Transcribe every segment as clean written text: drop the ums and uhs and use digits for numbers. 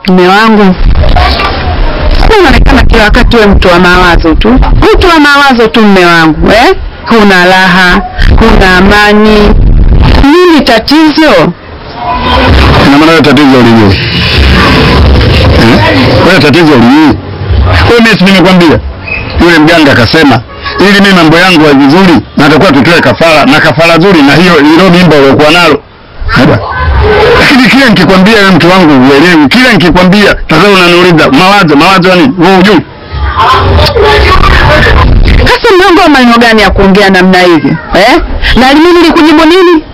Mume wangu, unaonekana kila wakati wewe mtu wa mawazo tu. Mtu wa mawazo tu mume wangu, huna raha, huna amani. Nini tatizo? Ina maana tatizo lini? Wewe tatizo lini? Wewe mimi nimekwambia. Yule mganga akasema ili mimi mambo yangu ya vizuri natakuwa tutoe kafara na kafara nzuri na hiyo mimba uliokuwa nalo. Lakini kila nikikwambia wewe mtu wangu uelewi, kila nikikwambia sasa unaniuliza mawazo nini? Wewe hujui. Sasa mlango maneno gani ya kuongea namna hivi? Na mimi nilikujibu nini?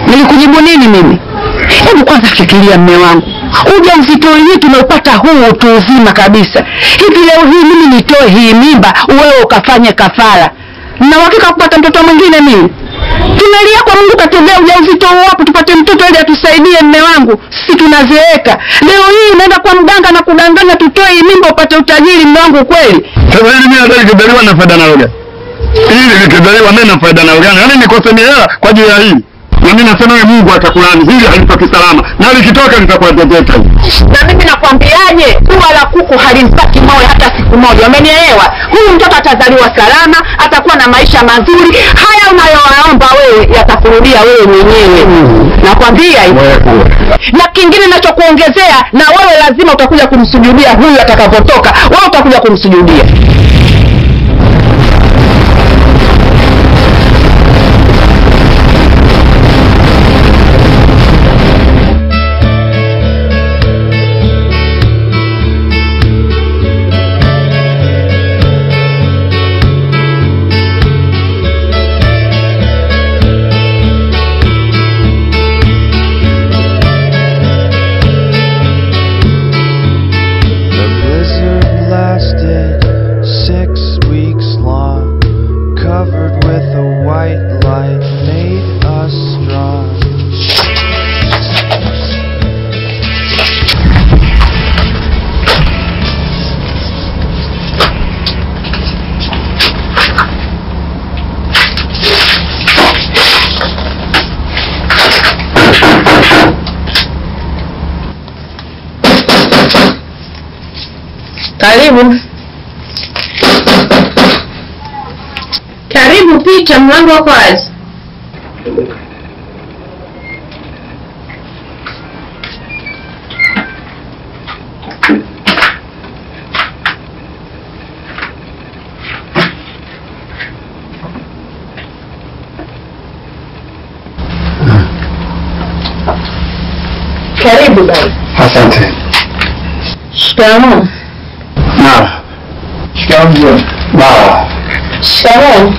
Nilikujibu nini mimi? Hebu kwanza fikiria mume wangu. Ujauzito huu tumeupata huu utu uzima kabisa. Hivi leo hii mimi nitoe hii mimba, wewe ukafanye kafara. Na hakika kupata mtoto mwingine mimi. Tumelia kwa Mungu katubea ujauzito huu hapo tupate mtoto ili atusaidie mume wangu. Sisi tunazeeka. Leo hii unaenda kwa mganga na kudanganya tutoe hii mimba upate utajiri mume wangu kweli. Sasa hili mimi nataka kudaliwa na faida na lugha. Hili nikidaliwa mimi na faida na lugha. Yaani nikose hela kwa ajili ya hili. Na mimi nasema wewe Mungu atakulani hili halitoki salama. Na likitoka litakuwa teteta. Na mimi nakwambiaje, kuwa la kuku halimpati moyo hata siku moja. Umenielewa? Huyu mtoto atazaliwa salama, atakuwa na maisha mazuri. Haya unayoyaomba wewe yatakurudia wewe mwenyewe. Nakwambia hivyo. Na kingine ninachokuongezea, na wewe lazima utakuja kumsujudia huyu atakapotoka. Wewe utakuja kumsujudia. Karibu pita, mlango wako wazi. Karibu baba. Asante. Shikamoo. Shikamoo. Shikamoo.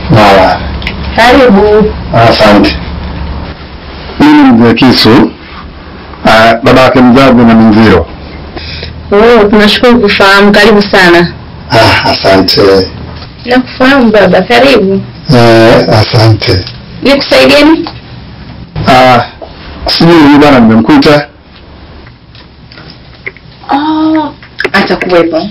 Karibu. Asante. Mimi mzee Kisu, baba yake mzazi na Minziro. Tunashukuru kufahamu. Karibu sana. Asante. Nakufahamu baba, karibu. Asante. Nikusaidieni? Sijui bwana nimemkuta. Atakuwepo.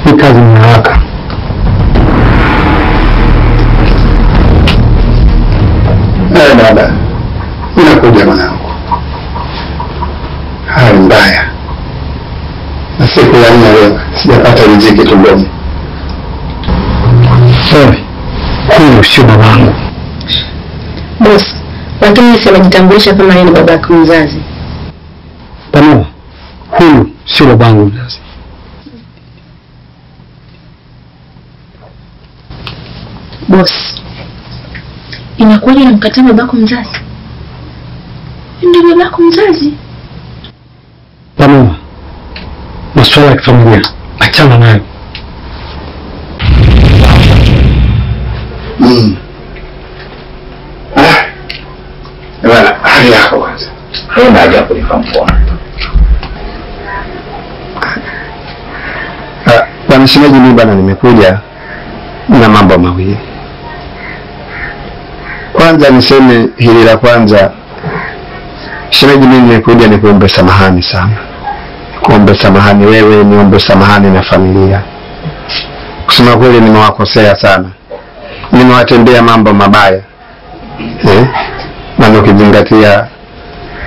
Ni kazi ni haraka. Dada, unakuja mwanangu. Hali mbaya. Na siku ya nne leo sijapata riziki tumboni. Huyu sio babangu. Boss, lakini mimi simejitambulisha kama yeye ni baba yako mzazi. Tano, huyu sio babangu mzazi. Boss, inakuwaje unamkataa babako mzazi? Ndio babako mzazi. Tano, masuala ya kifamilia, achana nayo. Bwana, hali yako kwanza. Haina haja kulifahamu. Bwana shemeji, mimi bwana nimekuja na mambo mawili. Kwanza niseme hili la kwanza, shemeji, mimi nimekuja nikuombe samahani sana. Kuombe samahani wewe, niombe samahani na familia. Kusema kweli nimewakosea sana. Nimewatendea mambo mabaya. na ukizingatia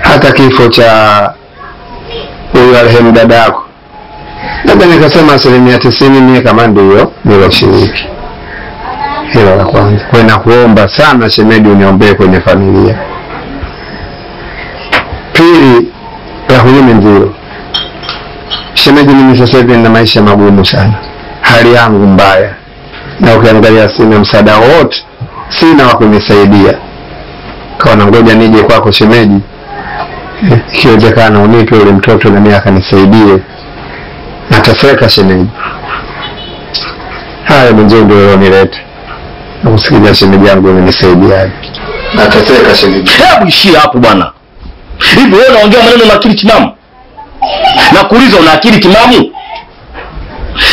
hata kifo cha huyu marehemu dada yako, labda nikasema 90% mimi kama ndio niloshiriki. Hilo la kwanza. Kwa nakuomba sana shemeji uniombee kwenye familia. Pili, ya huyu Minziro. Shemeji, mimi sasa hivi nina maisha magumu sana. Hali yangu mbaya. Na ukiangalia sina msaada wote, sina wa kunisaidia. Kaona ngoja nije kwako shemeji. Ikiwezekana unipe ule mtoto na mimi akanisaidie. Nateseka shemeji. Haya mjombe leo nilete. Nakusikia shemeji yangu umenisaidia. Nateseka shemeji. Hebu ishia hapo bwana. Hivi wewe unaongea maneno na akili timamu? Na kuuliza una akili timamu?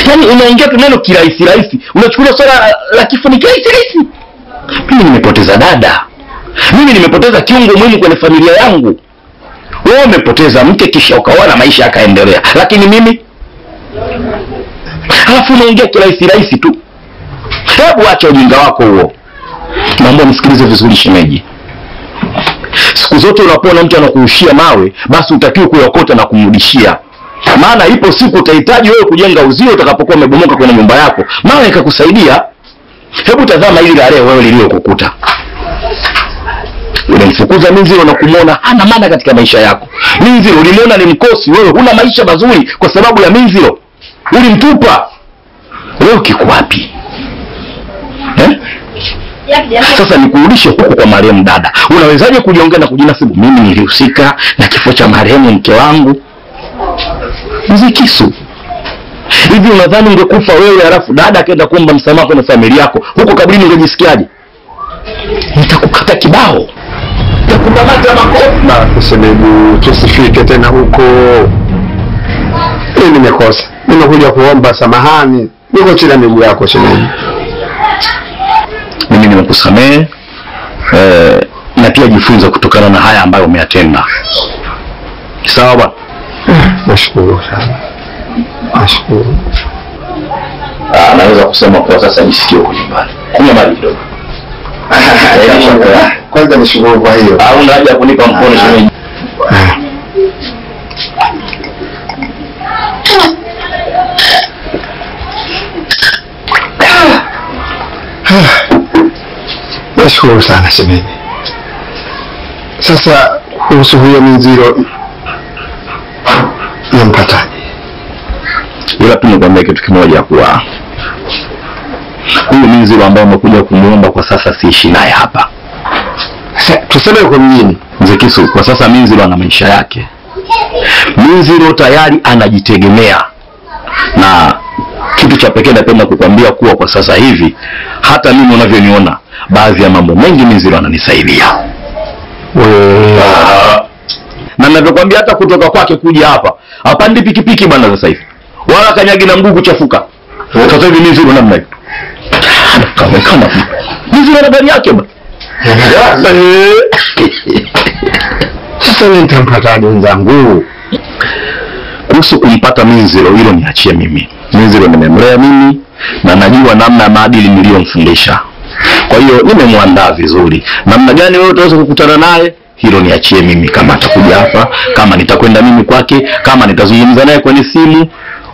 Yaani unaongea tu neno kirahisi rahisi. Unachukulia swala la kifo ni kirahisi rahisi. Mimi nimepoteza dada. Mimi nimepoteza kiungo muhimu kwenye familia yangu. Wewe umepoteza mke kisha ukaona maisha yakaendelea. Lakini mimi halafu unaongea kirahisi rahisi tu. Hebu acha ujinga wako huo. Naomba msikilize vizuri shemeji. Siku zote unapoona mtu anakurushia mawe, basi utakiwa kuyokota na kumrudishia. Maana ipo siku utahitaji wewe kujenga uzio utakapokuwa umebomoka kwenye nyumba yako. Mawe ikakusaidia. Hebu tazama hili la leo wewe lililokukuta. Unamfukuza Minziro na kumuona hana maana katika maisha yako. Minziro ulimuona ni mkosi, wewe huna maisha mazuri kwa sababu ya Minziro. Ulimtupa. Leo kiko wapi? Sasa nikurudishe huku kwa marehemu dada. Unawezaje kujiongea na kujinasibu mimi nilihusika na kifo cha marehemu mke wangu? Mzikisu. Hivi unadhani ungekufa wewe halafu dada akaenda kuomba msamaha kwa familia yako, huko kabrini ungejisikiaje? Nitakukata kibao. Nitakukamata makofi. Na shemeji tusifike tena huko. Mimi nimekosa. Nimekuja kuomba samahani. Niko chini ya miguu yako shemeji. Mimi nimekusamehe na pia jifunza kutokana na haya ambayo umeyatenda. Sawa bwana? Nashukuru sana. Nashukuru. Naweza kusema kwa sasa nisikie huko nyumbani. Kunywa maji kidogo. Kwanza nishukuru kwa hiyo. Au unaja kunipa mkono shemeji? Nashukuru sana shemeji. Sasa kuhusu huyo Minziro nampataje? Ila tu nikwambia kitu kimoja, kuwa huyu Minziro ambaye umekuja kumuomba kwa sasa siishi naye hapa. Tuseme uko mjini. Mzekisu, kwa sasa Minziro ana maisha yake. Minziro tayari anajitegemea. Na kitu cha pekee napenda kukwambia kuwa kwa sasa hivi hata mimi unavyoniona baadhi ya mambo mengi Minziro ananisaidia. Na ninavyokuambia hata kutoka kwake kuja hapa, hapandi pikipiki bwana sasa hivi. Wala kanyagi na mguu kuchafuka. Sasa hivi Minziro namna hiyo. Kamekana. Minziro na gari yake bwana. Sasa nitampata wenzangu. Kuhusu kumpata Minziro hilo niachie mimi. Minziro nimemlea mimi na najua namna ya maadili niliyomfundisha. Kwa hiyo nimemwandaa vizuri. Namna gani wewe utaweza kukutana naye? Hilo niachie mimi, kama atakuja hapa, kama nitakwenda mimi kwake, kama nitazungumza naye kwenye simu,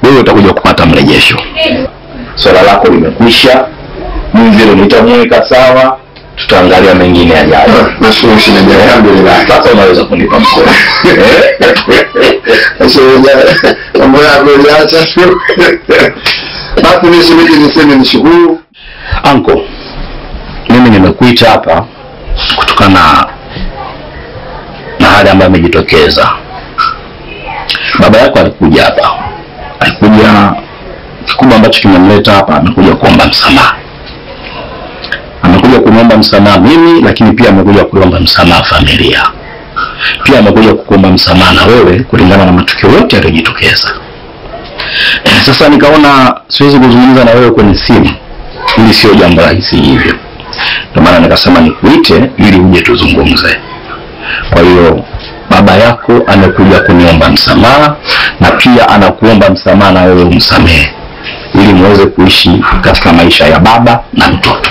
wewe utakuja kupata mrejesho. Swala lako limekwisha. Minziro nitamweka sawa, tutaangalia mengine yajayo. Nashukuru shemeji. Alhamdulillah. Sasa unaweza kunipa mkono. Mambo yako yaacha. Basi mimi shemeji niseme nishukuru. Anko, mimi nimekuita hapa kutokana na hali ambayo imejitokeza. Baba yako alikuja hapa. Alikuja, kikubwa ambacho kimemleta hapa, amekuja kuomba msamaha. Amekuja kuomba msamaha mimi, lakini pia amekuja kuomba msamaha familia. Pia amekuja kukuomba msamaha na wewe kulingana na matukio yote yaliyojitokeza. Sasa nikaona siwezi kuzungumza na wewe kwenye simu. Hili sio jambo rahisi hivyo. Ndio maana nikasema nikuite ili uje tuzungumze. Kwa hiyo baba yako amekuja kuniomba msamaha na pia anakuomba msamaha na wewe umsamehe ili muweze kuishi katika maisha ya baba na mtoto.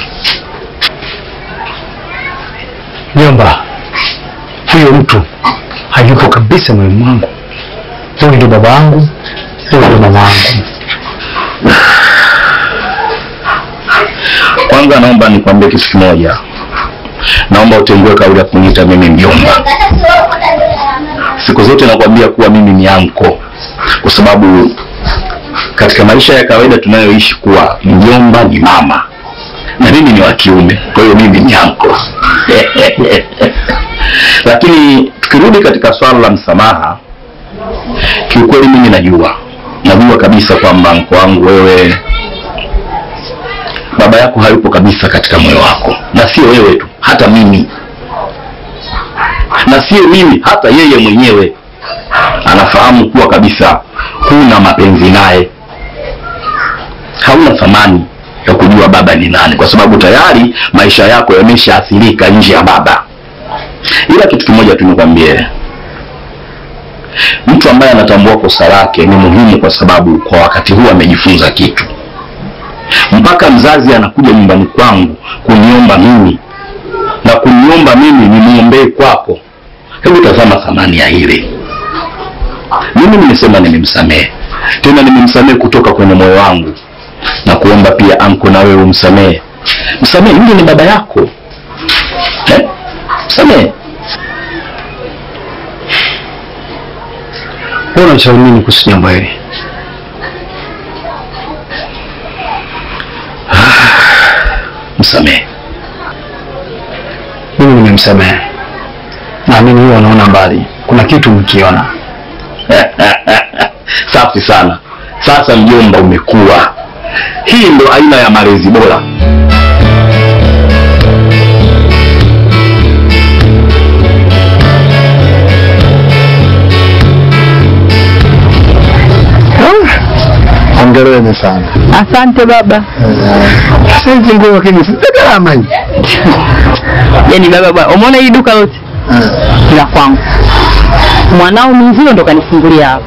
Nyomba, huyo mtu hayupo kabisa moyoni mwangu. Huyu ndio baba yangu, huyu ndio mama yangu. Kwanza naomba nikwambie kitu kimoja. Naomba utengue kauli ya kuniita mimi mjomba. Siku zote nakwambia kuwa mimi ni anko, kwa sababu katika maisha ya kawaida tunayoishi kuwa mjomba ni mama na mimi ni wa kiume, kwa hiyo mimi ni anko. Lakini tukirudi katika swala la msamaha, kiukweli mimi najua kabisa kwamba anko wangu wewe, baba yako hayupo kabisa katika moyo wako, na sio wewe tu, hata mimi, na sio mimi, hata yeye mwenyewe anafahamu kuwa kabisa huna mapenzi naye, hauna thamani ya kujua baba ni nani, kwa sababu tayari maisha yako yameshaathirika nje ya baba. Ila kitu kimoja tu nikwambie, mtu ambaye anatambua kosa lake ni muhimu, kwa sababu kwa wakati huu amejifunza kitu. Mpaka mzazi anakuja nyumbani kwangu kuniomba mimi, na kuniomba mimi nimuombee kwako. Hebu tazama thamani ya hili. Mimi nimesema nimemsamehe, tena nimemsamehe kutoka kwenye moyo wangu, na kuomba pia anko na wewe umsamehe. Msamehe, yule ni baba yako. Msamehe. Unashauri nini kuhusu jambo hili? Msamehe. Mimi nimemsamehe. Naamini wewe unaona mbali. Kuna kitu mkiona. Safi sana. Sasa mjomba umekuwa. Hii ndo aina ya malezi bora. Hongereni sana. Asante baba. Sasa hizi nguo lakini si gharama hii. Yaani baba, umeona hii duka lote? La kwangu. Mwanao mzio ndo kanifungulia hapa.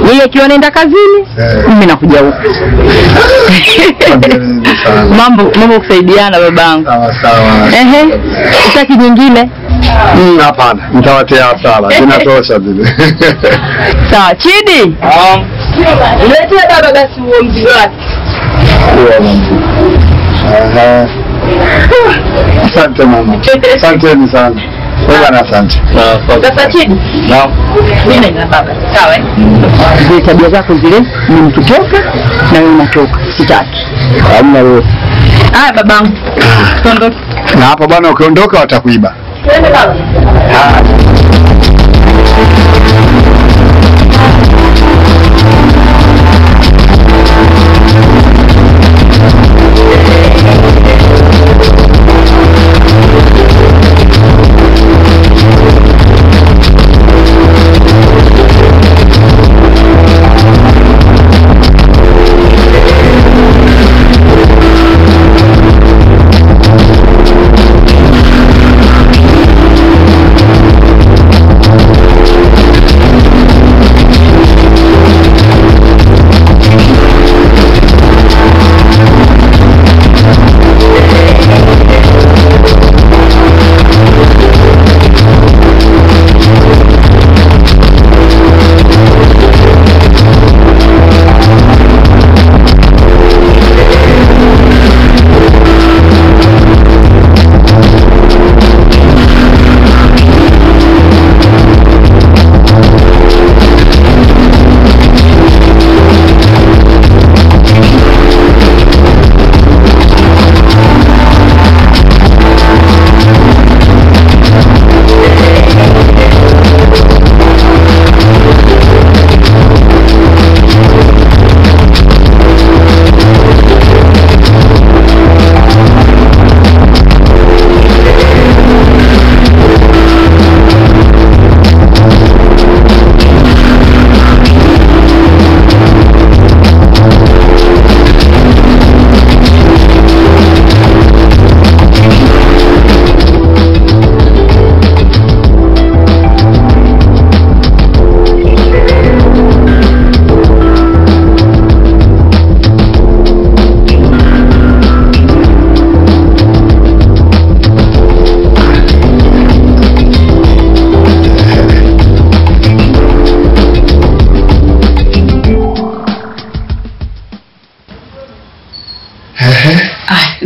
Yeye akiwa anaenda kazini, mimi nakuja huko. Mambo kusaidiana babangu. Sawa. Utaki nyingine? Hapana, nitawatia hasara. Inatosha vile. Sawa, Chidi. Niletea baba basi huo mzigo wake. Asante mama. Asanteni sana. Wewe asante. Sasa Chidi. Naam. Mimi na baba. Sawa eh? Zile tabia zako zile ni mtutoka na wewe unatoka. Sitaki. Hamna wewe. Babangu. Tuondoke. Na hapo bwana ukiondoka watakuiba. Twende baba.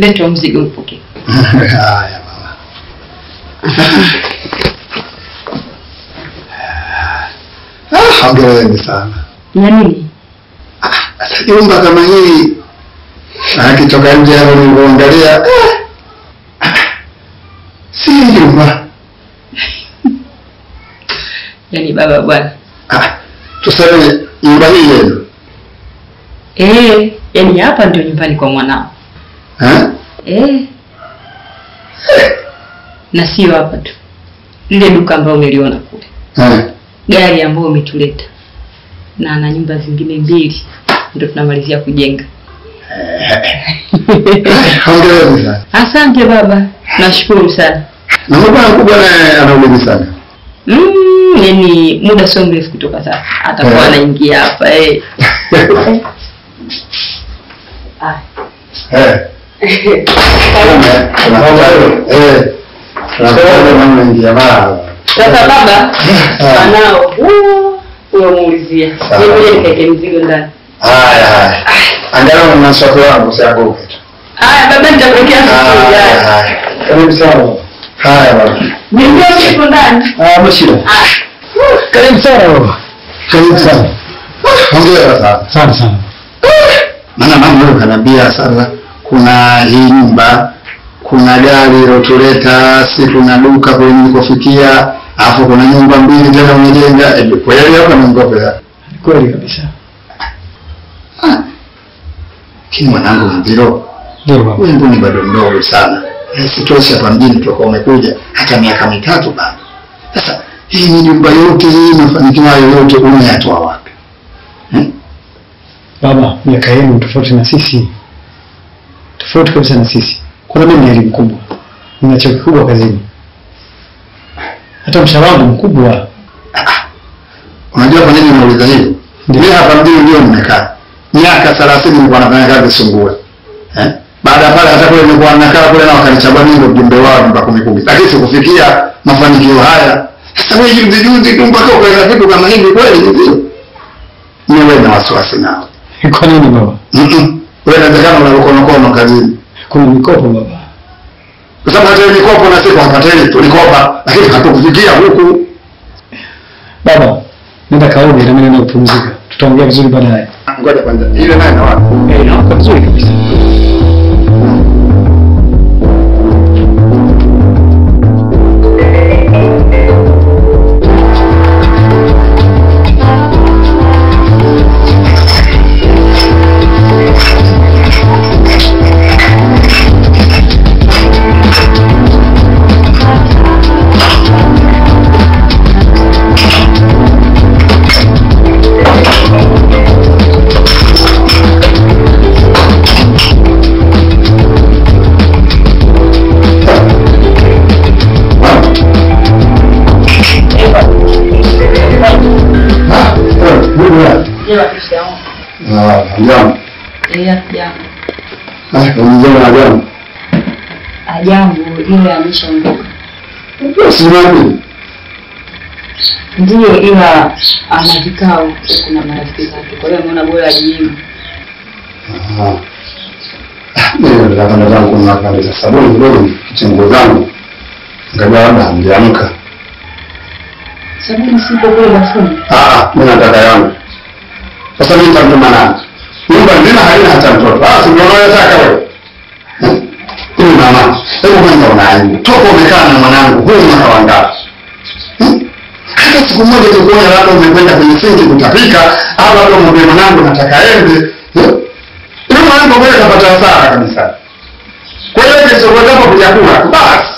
Leta mzigo upoke. Haya mama. Hongereni sana. Na nini? Sasa nyumba kama hii akitoka nje hapo nilipoangalia si nyumba. Yaani baba bwana. Tuseme nyumba hii yenu. Yaani hapa ndio nyumbani kwa mwanao. Na sio hapa tu. Lile duka ambalo umeliona kule. Gari ambayo umetuleta. Na ana nyumba zingine 2 ndio tunamalizia kujenga. Hongereni sana. Asante baba. Nashukuru sana. Na baba mkubwa naye anauliza sana. Yaani muda sio mrefu kutoka sasa atakuwa anaingia hapa Sasa baba anao huyo muulizia. Yeye nikaeke mzigo ndani. Haya. Angalau na soko wangu siagope. Haya baba nitakuwekea soko yako. Karibu sana. Haya baba. Ndio siko ndani. Mshira. Karibu sana baba. Karibu sana. Hongera sana. Sana sana. Maana mama leo kanambia sasa kuna hii nyumba, kuna gari lilotuleta, si kuna duka kule nilikofikia, alafu kuna nyumba 2 tena umejenga. Kweli hapa ni ngopea. Kweli kabisa. Kini mwanangu Mziro. Ndio baba. Wewe mbona bado mdogo sana. Sitosha hapa mjini toka umekuja hata miaka 3 bado. Sasa hii ni nyumba yote hii mafanikio yote umeyatoa wapi? Baba, miaka yenu tofauti na sisi. Tofauti kabisa na sisi. Kuna mimi elimu kubwa. Nina cheo kikubwa kazini. Hata mshahara wangu mkubwa. Unajua kwa nini unauliza hivyo? Mimi hapa mjini ndio nimekaa. Miaka 30 nilikuwa nafanya kazi Sungura. Baada pale hata kule nilikuwa nakaa kule na wakanichagua mimi mjumbe wao mpaka 10. Lakini sikufikia mafanikio haya. Sasa wewe juzi tu mpaka ukaenda vitu kama hivi kweli ndio. Niwe na wasiwasi nao. Kwa nini baba? Wewe unawezekana unakonokono kazini. Kuna mikopo baba. Kwa sababu hata mikopo na sisi hapateni tulikopa lakini hatukufikia huku. Baba, nenda kaoge na mimi naenda kupumzika. Tutaongea vizuri baadaye. Ngoja kwanza. Ile naye na wapi? Na vizuri kabisa. Jambo ile ameshaondoka. Usimami. Ndio ila ana vikao kuna marafiki zake. Kwa hiyo ameona bora ajibu. Mimi nataka zangu kuna pande za sabuni kidogo kitengua zangu. Ngabia labda amjamka. Sabuni sipo kule bafuni. Mimi nataka yangu. Sasa mimi nitamtuma nani? Nyumba nzima haina hata mtoto. Si ndio unayotaka wewe? Mama, hebu kwanza unaanza. Toka umekaa na mwanangu, huyu mwaka wangapi? Hata siku moja nikuona labda umekwenda kwenye sinki kutapika, au labda umwambie mwanangu nataka ende. Yule mwanangu wewe kapata hasara kabisa. Kwa hiyo kesho kwa kujakula, basi.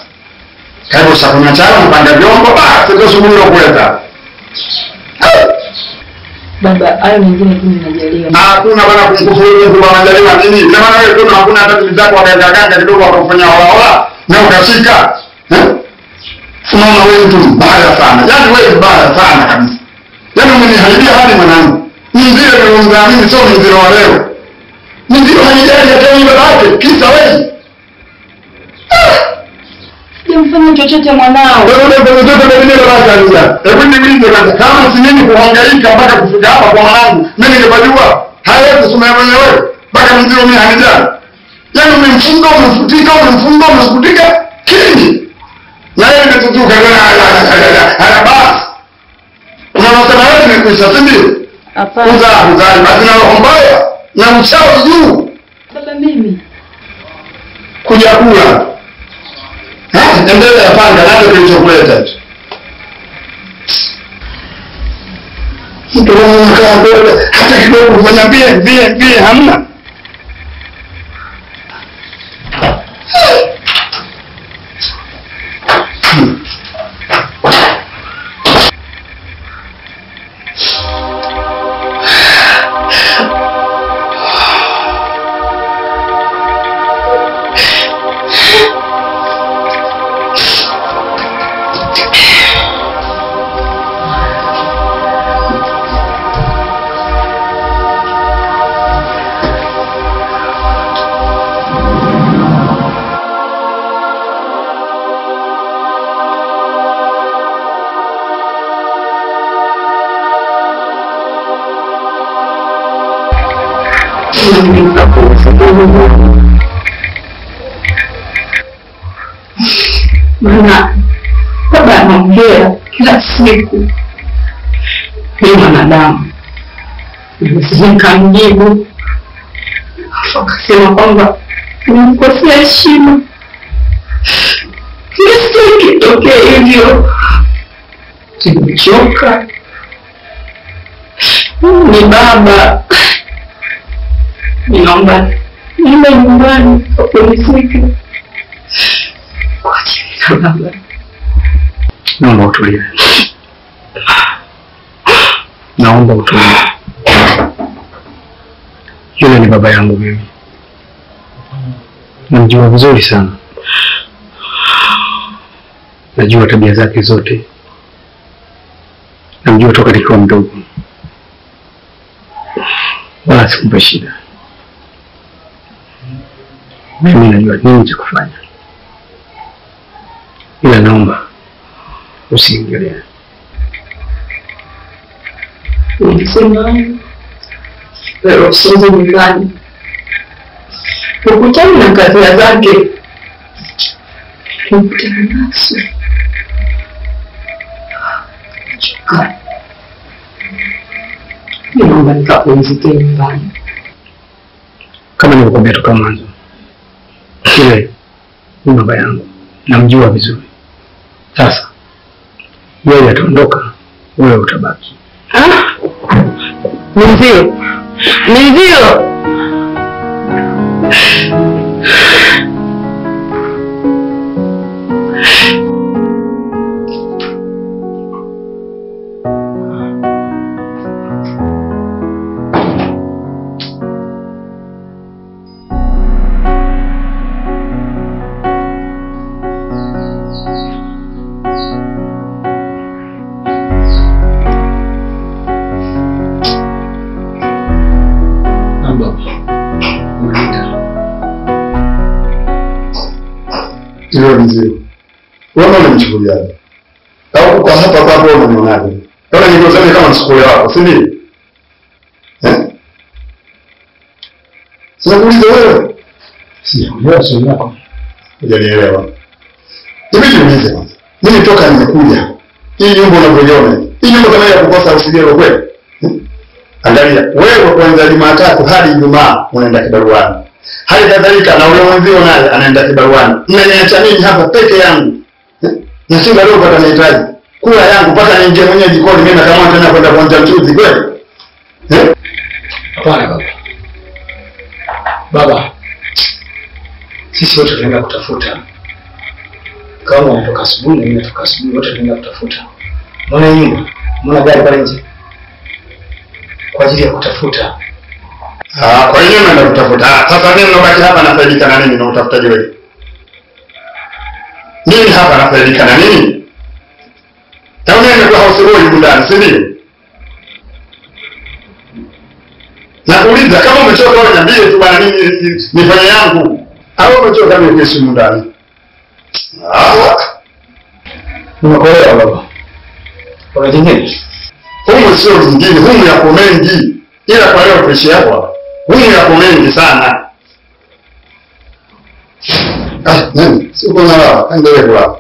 Kaibu sakuna chao mpanga vyombo, basi ndio shughuli ya kuleta. Baba, hayo mengine tu ninajaliwa. Hakuna bana kumkufuru kwa majaliwa nini? Na maana wewe kuna hakuna hata mizako wakaganga kidogo wakafanya wala na ukashika. Unaona wewe mtu mbaya sana. Yaani wewe mbaya sana kabisa. Yaani umeniharibia hadi mwanangu. Mzee niliomzaa mimi sio mzee wa leo. Mzee hanijali hata mimi babake kisa wewe. Mfanye chochote mwanao. Wewe ndio chochote kwa nini baba anza? Hebu niulize kwanza kama si mimi kuhangaika mpaka kufika hapa kwa mwanangu, mimi ningepajua. Haya kusema mwenyewe mpaka mzee mimi hanijali. Yaani umemfunga, umefutika, umemfunga, umefutika kini. Na yeye ametutuka ala basi. Unasema wewe nimekwisha, si ndio? Hapana. Uzali basi na roho mbaya na mchawi juu. Baba mimi. Kuja kula. Endelea panga nacho kilichokuleta. Ndio unakaa bora hata kidogo kufanya vile hamna. Maana baba anaongea kila siku. Ni mwanadamu. Nikamjibu. Akasema kwamba nimekosea heshima. Sisi kitokea hivyo. Nimechoka. Ni baba. Ninaomba niende nyumbani kupumzika. Naomba utulie. Naomba utulie. Yule ni baba yangu mimi. Namjua vizuri sana. Najua tabia zake zote. Namjua toka nikiwa mdogo. Wala sikumpa shida. Mimi najua nini cha kufanya. Ila naomba usiingilie. Nilisema leo siwezi nyumbani. Ukutana na kazi zake. Ukutana nazo. Choka. Naomba nikapumzike nyumbani. Kama nilivyokuambia toka mwanzo. Yule ni baba yangu. Namjua vizuri. Sasa yeye ataondoka, wewe utabaki. Ndio. Ndio mzee. Wewe unamchukuliaje? Au kwa hapa kwa hapo unanionaje? Kama nilivyosema kama msukule wako, si ndio? Sasa kuuliza wewe. Sijaelewa swali lako. Hujanielewa. Hivi niulize kwanza. Mimi toka nimekuja. Hii nyumba unavyoiona. Hii nyumba kama ya kukosa usigero kweli? Angalia, wewe kuanzia Jumatatu hadi Ijumaa unaenda kibaruani. Hali kadhalika na ule mwenzio naye anaenda kibaruani. Mnaniacha mimi hapa peke yangu. Na sina leo pata nahitaji. Kula yangu mpaka niingie mwenyewe jikoni mimi na kama tena kwenda kuonja mchuzi kweli? Hapana baba. Baba. Sisi wote tunaenda kutafuta. Kama unatoka asubuhi na mimi natoka asubuhi, wote tunaenda kutafuta. Mbona nyumba? Mbona gari pale nje? Kwa ajili ya kutafuta. Kwa hiyo naenda kutafuta. Sasa mimi nabaki hapa nafaidika na nini na utafutaji wewe? Mimi hapa nafaidika na nini? Kama mimi kwa house boy ndani, si ndio? Nakuuliza kama umechoka wewe niambie tu bana mimi nifanye yangu. Au umechoka mimi kuishi ndani? Unakolewa baba. Kuna jingine? Humu sio jingine, humu yako mengi. Ila kwa leo tuishi hapa. Humu yako mengi sana. Nani? Si uko na raha, endelee kulala.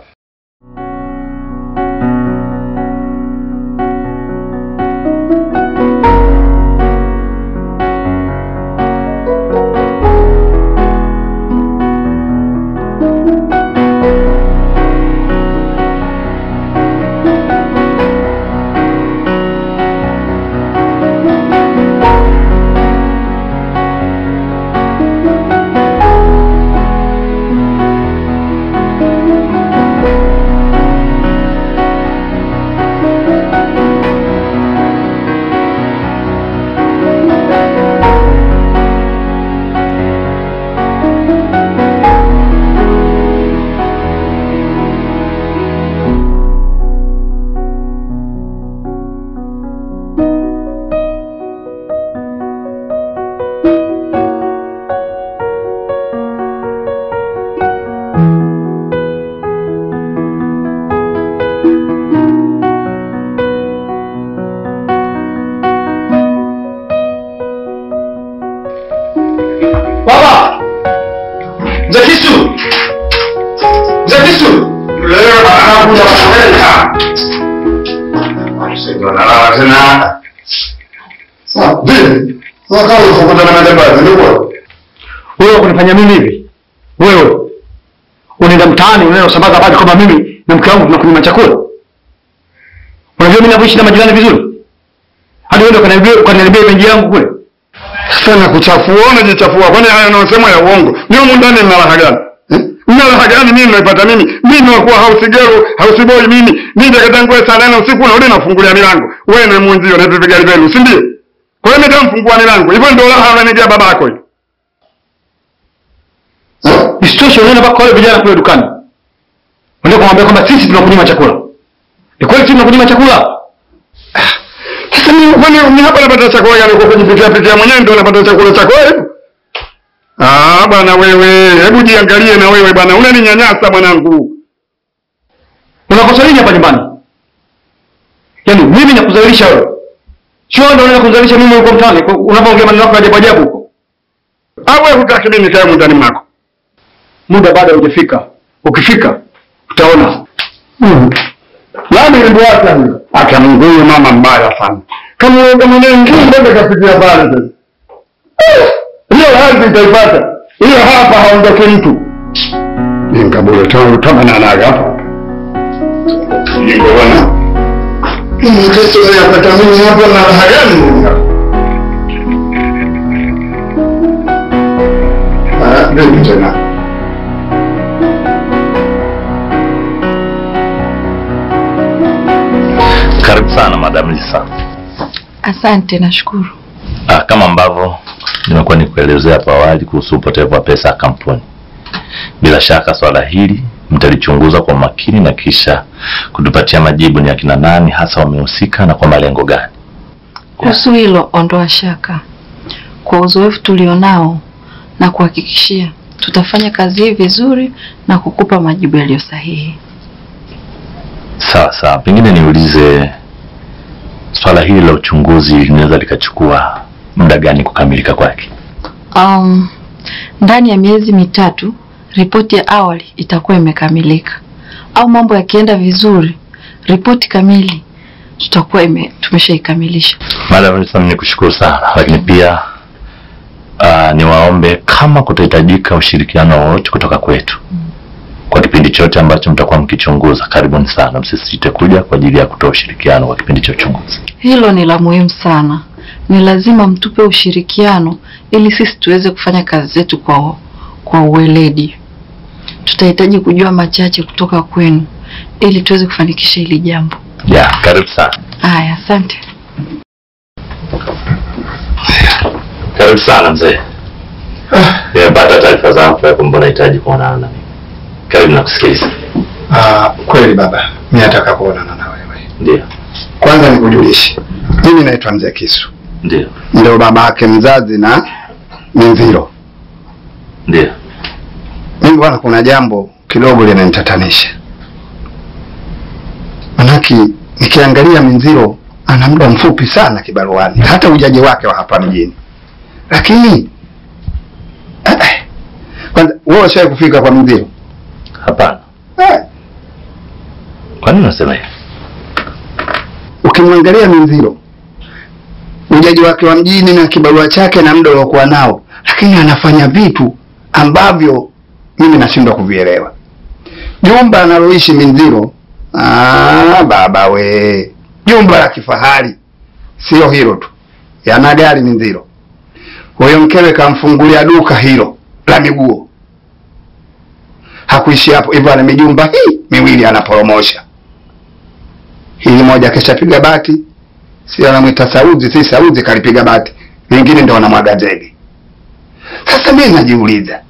Wewe kunifanya mimi hivi? Wewe unaenda mtaani unayosambaza habari kwamba mimi na mke wangu tunakunywa chakula? Unajua mimi navyoishi na majirani vizuri? Hadi wewe ukaniambia benji yangu kule. Sana kuchafua, unajichafua. Kwani haya yanasema ya uongo? Ni huko ndani mna raha gani? Mna raha gani mimi naipata mimi? Mimi nakuwa house girl, house boy mimi. Nije katangue saa 8 usiku na ule nafungulia milango. Wewe na mwenzio na vipi gari venu, si ndio? Kwa hiyo mimi nitamfungua milango. Hivyo ndio raha ananigia babako hiyo. Isitoshe unaenda mpaka wale vijana kule dukani. Ndio kumwambia kwamba sisi tunakunyima chakula. Ni kweli sisi tunakunyima chakula? Sasa mimi hapa napata chakula gani kwa kujipikia mwenyewe ndio napata chakula chako hivi? Bwana wewe, hebu jiangalie na wewe bwana, unaninyanyasa mwanangu. Unakosa nini hapa nyumbani? Yaani mimi nakuzalisha wewe. Sio ndio unaweza kuzalisha mimi huko mtaani unapoongea maneno yako ajabu ajabu huko. Wewe hutaki mimi nikae mundani mwako. Muda bado hujafika. Ukifika utaona. Yaani ndio hata aka Mungu huyu mama mbaya sana. Kama wewe mwenyewe ndio kafikia pale sasa. Hiyo hali nitaipata. Hiyo hapa haondoki mtu. Ningabule tangu kama nanaga hapa. Ningo bwana. Mimi kesho yapata mimi hapo na raha gani? Ndio tena. Karibu sana Madam Lisa. Asante, nashukuru. Kama ambavyo nimekuwa nikuelezea hapo awali kuhusu upotevu wa pesa ya kampuni. Bila shaka swala hili mtalichunguza kwa makini na kisha kutupatia majibu ni akina nani hasa wamehusika na kwa malengo gani. Kuhusu hilo ondoa shaka. Kwa uzoefu tulionao na kuhakikishia tutafanya kazi hii vizuri na kukupa majibu yaliyo sahihi. Sawa, pengine niulize swala hili la uchunguzi linaweza likachukua muda gani kukamilika kwake? Ndani ya miezi 3 ripoti ya awali itakuwa imekamilika. Au mambo yakienda vizuri, ripoti kamili tutakuwa tumeshaikamilisha. Madam Lisa, nikushukuru sana, lakini pia niwaombe kama kutahitajika ushirikiano wote kutoka kwetu. Kwa kipindi chote ambacho mtakuwa mkichunguza, karibuni sana, msisite kuja kwa ajili ya kutoa ushirikiano kwa kipindi cha uchunguzi. Hilo ni la muhimu sana. Ni lazima mtupe ushirikiano ili sisi tuweze kufanya kazi zetu kwa uweledi. Tutahitaji kujua machache kutoka kwenu ili tuweze kufanikisha hili jambo. Karibu sana. Haya, asante. Karibu sana mzee. Nimepata taarifa zako ya kwamba unahitaji kuonana na mimi. Karibu na kusikiliza. Kweli baba, mimi nataka kuonana na wewe. Ndio. Kwanza nikujulishe. Mimi naitwa Mzee Kisu. Ndio. Ndio baba yake mzazi na Minziro. Ndio. Mimi bwana, kuna jambo kidogo linanitatanisha. Manaki nikiangalia Minziro ana muda mfupi sana kibaruani, hata ujaji wake wa hapa mjini. Lakini kwanza wewe ushawahi kufika kwa Minziro? nini unasema hivi? Ukimwangalia Minziro, ujaji wake wa mjini na kibarua chake na muda uliokuwa nao, lakini anafanya vitu ambavyo mimi nashindwa kuvielewa. Jumba analoishi Minziro, baba we, jumba la kifahari. Sio hilo tu, yana gari Minziro. Huyo mkewe kamfungulia duka hilo la miguo. Hakuishi hapo, hivyo ana mijumba hii miwili anaporomosha. Hili moja kesha piga bati, si anamuita Saudi, si Saudi kalipiga bati, wengine ndio wanamwaga zege. Sasa mimi najiuliza,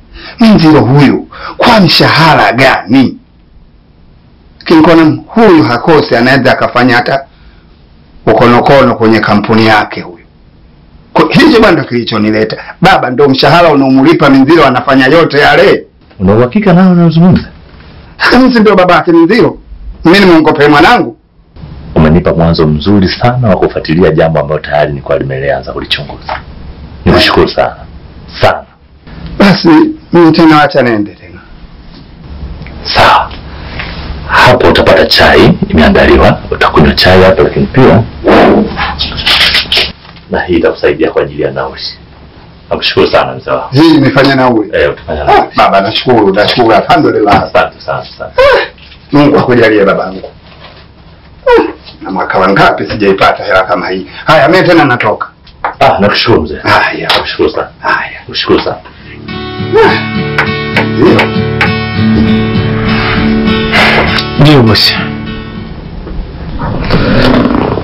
Minziro huyu kwa mshahara gani? Kinkona huyu hakosi, anaweza akafanya hata ukonokono kwenye kampuni yake huyu. Hicho bado kilichonileta. Baba, ndio mshahara unaomlipa Minziro anafanya yote yale. Una uhakika nao unazungumza? Mimi ndio baba yake Minziro. Mimi nimeongope mwanangu. Umenipa mwanzo mzuri sana wa kufuatilia jambo ambalo tayari nilikuwa nimeanza kulichunguza. Nikushukuru sana. Sana. Basi mimi tena acha nende tena. Sawa. Hapo utapata chai imeandaliwa, utakunywa chai hapo, lakini pia na hii itakusaidia kwa ajili ya nauli. Nakushukuru sana mzee wangu. Hii nimefanya nauli. Utafanya nauli. Baba nashukuru, alhamdulillah. Asante sana. Mungu akujalie babangu. Na mwaka wangapi sijaipata hela kama hii. Haya, mimi tena natoka. Nakushukuru mzee. Haya, nakushukuru sana. Haya, nakushukuru sana. Ndio bosi.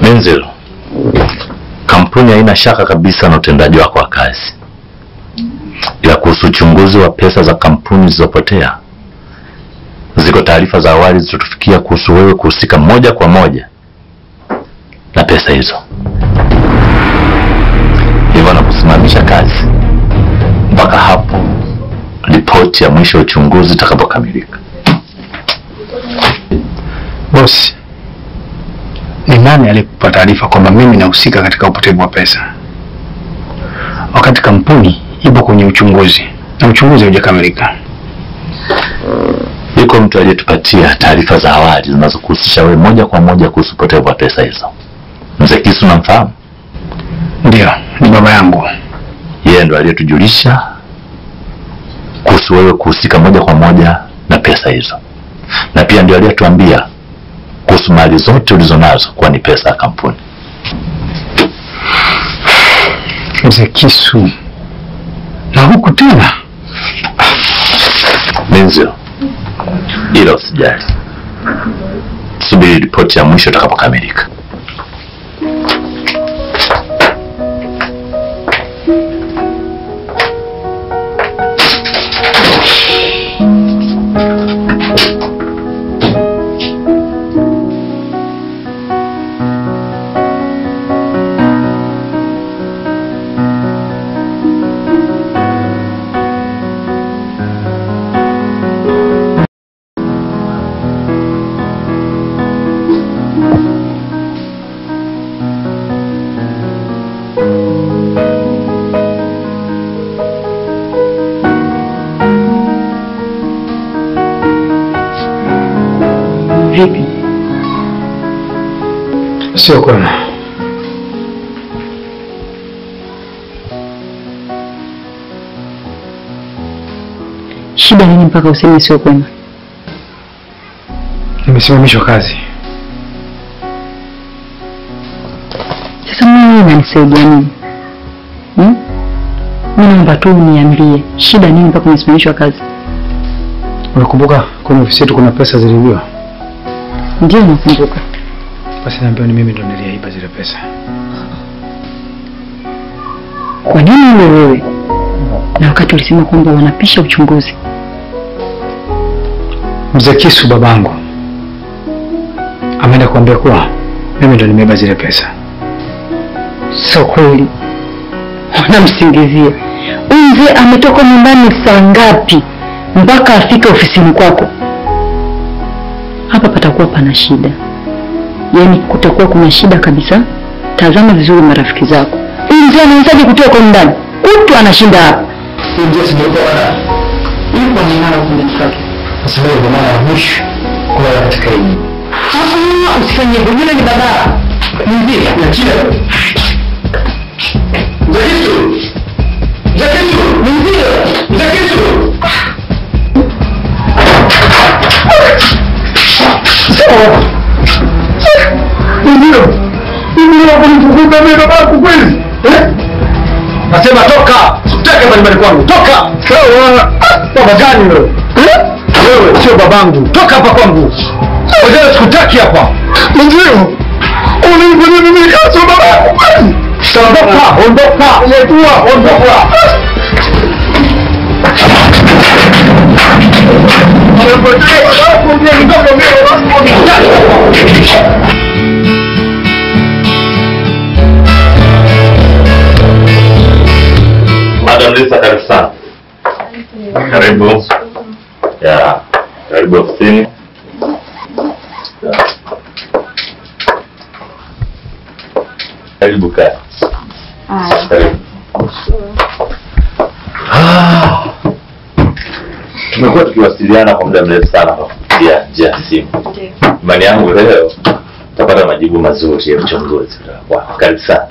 Minziro, kampuni haina shaka kabisa na utendaji wako wa kazi. Ila kuhusu uchunguzi wa pesa za kampuni zilizopotea, ziko taarifa za awali zilizotufikia kuhusu wewe kuhusika moja kwa moja na pesa hizo. Hivyo na kusimamisha kazi mpaka hapo ripoti ya mwisho ya uchunguzi itakapokamilika. Bosi, ni nani alikupa taarifa kwamba mimi nahusika katika upotevu wa pesa? Wakati kampuni ipo kwenye uchunguzi na uchunguzi haujakamilika. Yuko mtu aliyetupatia taarifa za awali zinazokuhusisha wewe moja kwa moja kuhusu upotevu wa pesa hizo. Mzee Kisu unamfahamu? Ndio, ni baba yangu. Yeye ndo aliyetujulisha kuhusu wewe kuhusika moja kwa moja na pesa hizo. Na pia ndio aliyetuambia kuhusu mali zote ulizonazo kwa ni pesa ya kampuni. Mzee Kisu. Na huku tena. Minziro, ila usijali. Subiri ripoti ya mwisho itakapokamilika. Vipi? Sio kwema. Shida nini mpaka useme sio kwema? Nimesimamishwa kazi. Sasa mimi nanisaidia nini? Mimi naomba tu niambie, shida nini mpaka umesimamishwa kazi? Unakumbuka kwenye ofisi yetu kuna pesa ziliibiwa? Ndio nakumbuka. Basi naambiwa ni mimi ndo niliiba zile pesa. Kwa nini wewe? Na wakati ulisema kwamba wanapisha uchunguzi. Mzee Kisu babangu ameenda kuambia kuwa mimi ndo nimeiba zile pesa. Sio kweli. Wanamsingizia. Mzee ametoka nyumbani saa ngapi mpaka afike ofisini kwako? Hapa patakuwa pana shida. Yaani kutakuwa kuna shida kabisa. Tazama vizuri marafiki zako. Mzee anaanzaje kutoka ndani? Mtu anashinda hapa. Ndio sijaona wala. Yuko ni nani kumbe kwake? Kwa sababu mara ya mwisho kwa katika hii. Usifanye hivyo, yule ni baba. Mzee, niachie. Jaketu, mzee, Jaketu. Ndio wananifukuza mimi babangu kweli? Nasema toka, sitaki mbali kwangu. Toka. Sawa. Baba gani wewe? Wewe sio babangu. Toka hapa kwangu. Wewe sikutaki hapa. Ndio. Unanifanya mimi kaso babangu kweli? Ondoka, ondoka. Unajua, ondoka. Madam Lisa, karibu sana. Karibu. Ya, karibu ofisini. Karibu kaa. Karibu. Tumekuwa tukiwasiliana kwa muda mrefu sana kwa kupitia njia ya simu. Imani yangu leo tutapata majibu mazuri ya uchunguzi wako. Karibu sana.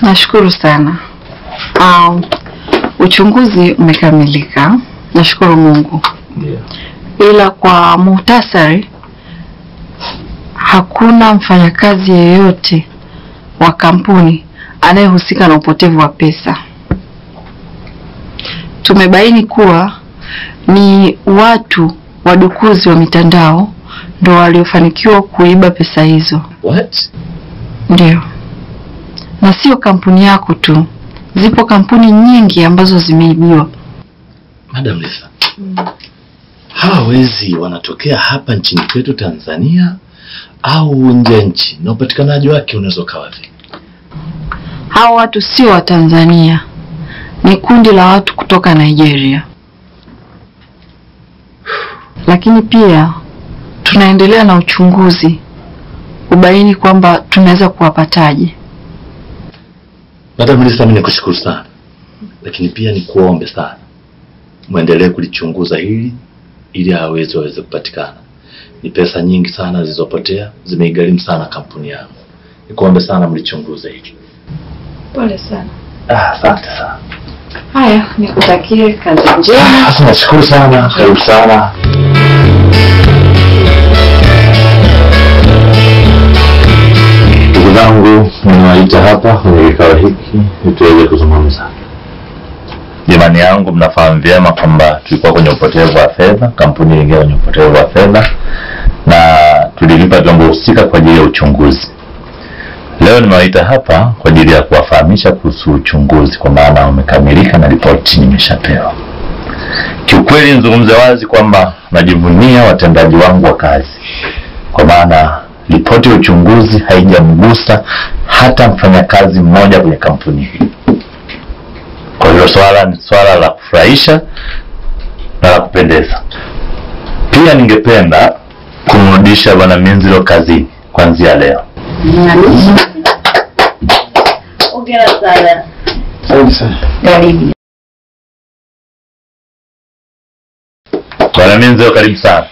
Nashukuru sana. Uchunguzi umekamilika. Nashukuru Mungu. Ndio. Ila kwa muhtasari, hakuna mfanyakazi yeyote wa kampuni anayehusika na upotevu wa pesa. Tumebaini kuwa ni watu wadukuzi wa mitandao ndio waliofanikiwa kuiba pesa hizo. What? Ndio. Na sio kampuni yako tu. Zipo kampuni nyingi ambazo zimeibiwa. Madam Lisa. Hawa wezi wanatokea hapa nchini kwetu Tanzania au nje nchi? Na upatikanaji wake unaweza kawa vipi? Hawa watu sio wa Tanzania. Ni kundi la watu kutoka Nigeria. Lakini pia tunaendelea na uchunguzi kubaini kwamba tunaweza kuwapataje. Madam Lisa, mimi nikushukuru sana. Lakini pia nikuombe sana muendelee kulichunguza hili ili waweze kupatikana. Ni pesa nyingi sana zilizopotea, zimeigharimu sana kampuni yangu. Nikuombe sana mlichunguze hili. Pole sana. Asante sana. Haya, nikutakie kazi njema. Nashukuru sana. Karibu sana. Ndugu zangu, nimewaita hapa kwenye kikao hiki ili tuweze kuzungumza. Jamani yangu, mnafahamu vyema kwamba tulikuwa kwenye upotevu wa fedha, kampuni nyingine kwenye upotevu wa fedha, na tulilipa vyombo husika kwa ajili ya uchunguzi. Leo nimewaita hapa kwa ajili ya kuwafahamisha kuhusu uchunguzi, kwa maana umekamilika na ripoti nimeshapewa. Kiukweli nizungumze wazi kwamba najivunia watendaji wangu wa kazi, kwa maana ripoti ya uchunguzi haijamgusa hata mfanyakazi mmoja kwenye kampuni hii. Kwa hiyo swala ni swala la kufurahisha na la kupendeza. Pia ningependa kumrudisha Bwana Minziro kazini kuanzia leo. Hongera sana. Asante. Karibu. Bwana Minziro, karibu sana.